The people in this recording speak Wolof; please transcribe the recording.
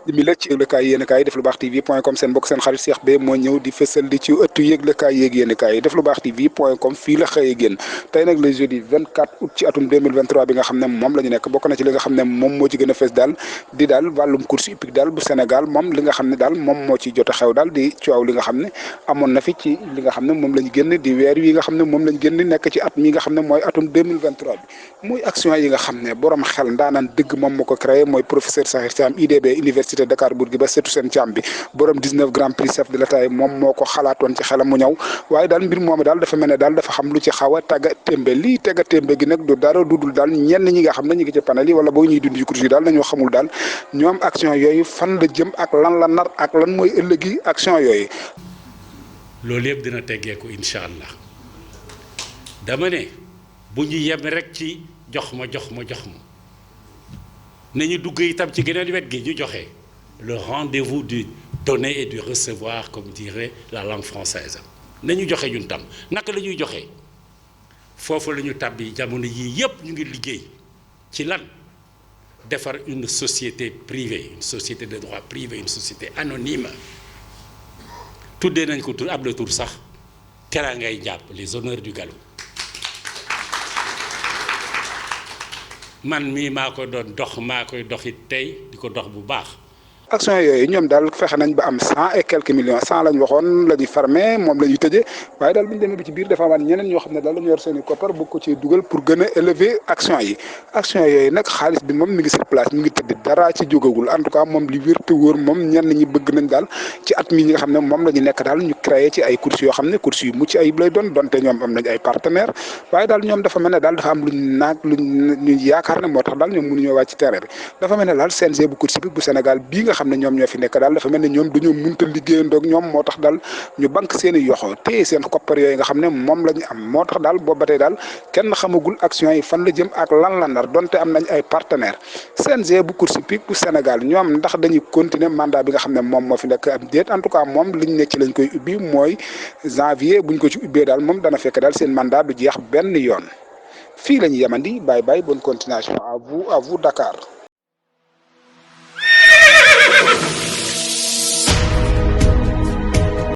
mi la ci yëglekaay yéenekaay def lu baax tv point com seen mbokk seen xarit Cheikh Beye moo ñëw di fësal di ci ëttu yëglekaay yéeg yéenekaay yi def lu baax tv point com fii la xëyee génn tey nag le jeudi 24 août ci atum 2023 bi nga xam ne moom la ñu nekk bokk na ci li nga xam ne moom moo ci gën a fës daal di daal wàllum course hippique daal bu Sénégal moom li nga xam ne daal moom moo ci jot a xew daal di coow li nga xam ne amoon na fi ci li nga xam ne moom la ñu génn di weer yi nga xam ne moom la ñu génn nekk ci at mi nga xam ne mooy atum 2023 bi muy action yi nga xam ne borom xel ndaanaan dëgg moom moo ko créé mooy professeur Sakhir Thiam IDB université Dakar Bourguiba setu seen Thiam bi borom 19 grand prix chef de l'État moom moo ko xalaatoon ci xelam mu ñëw waaye daal mbir moomu daal dafa mel ne daal dafa xam lu ci xaw a tagga témbe lii tagga témbe gi nag du dara dudul daal ñenn ñi nga xam ne ñu ngi ci panel yi wala boo ñuy dund ci course yi daal nañoo xamul daal ñoom action yooyu fan la jëm ak lan la nar ak lan mooy ëllëgi action yooyu. loolu yëpp dina teggeeku incha allah dama ne bu ñu yem rek ci jox ma nañu dugg itam ci geneen wet gi ñu joxe le rendez-vous du donner et du recevoir comme dirait la langue française nañu joxe ñun tam naka la ñuy joxe foofu la ñu tàbbi jamono yii yépp ñu ngi liggéey ci lan defar une société privée une société de droit privé une société anonyme tuddee nañ ko tur ab la tur sax teraangay njàpp les honneurs du galop man mii maa ko doon dox maa koy doxit tey di ko dox bu baax. action yooyu ñoom daal fexe nañ ba am 100 et quelques millions 100 lañ waxoon la ñu fermé moom la ñu tëjee waaye daal bu ñu demee bi ci biir dafa amaat ñeneen ñoo xam ne daal dañu yor seen i koppar bëgg ko ci dugal pour gën a élever action yi action yooyu nag xaalis bi moom mi ngi sur place mi ngi tëdd dara ci jógagul en tout cas moom li wér te wóor moom ñenn ñi bëgg nañ daal ci at mi ñi nga xam ne moom la ñu nekk daal ñu créé ci ay courses yoo xam ne courses yu mucc ayib lay doon donte ñoom am nañ ay partenaires waaye daal ñoom dafa mel ne daal dafa am luñ yaakaar ne moo tax daal ñoom mënuñoo wàcc ci terrain bi dafa mel ne daal CNG bu course bi bu Sénégal bii nga xam ne ñoom ñoo fi nekk daal dafa mel ne ñoom dañoo mënta liggéeyandoog ñoom moo tax daal ñu banque seen i yoxo téye seen koppar yooyu nga xam ne moom la ñu am moo tax daal boobu ba tey daal kenn xamagul action yi fan la jëm ak lan la nar donte am nañ ay partenaires CNG bu course hippique bu Sénégal ñoom ndax dañuy continuer mandat bi nga xam ne moom moo fi nekk am déet en tout cas moom liñ ne ci lañ koy ubbi mooy janvier buñ ko ci ubbee daal moom dana fekk daal seen mandat du jeex benn yoon fii la ñu yemandi bye bye bonne continuation à vous Dakar.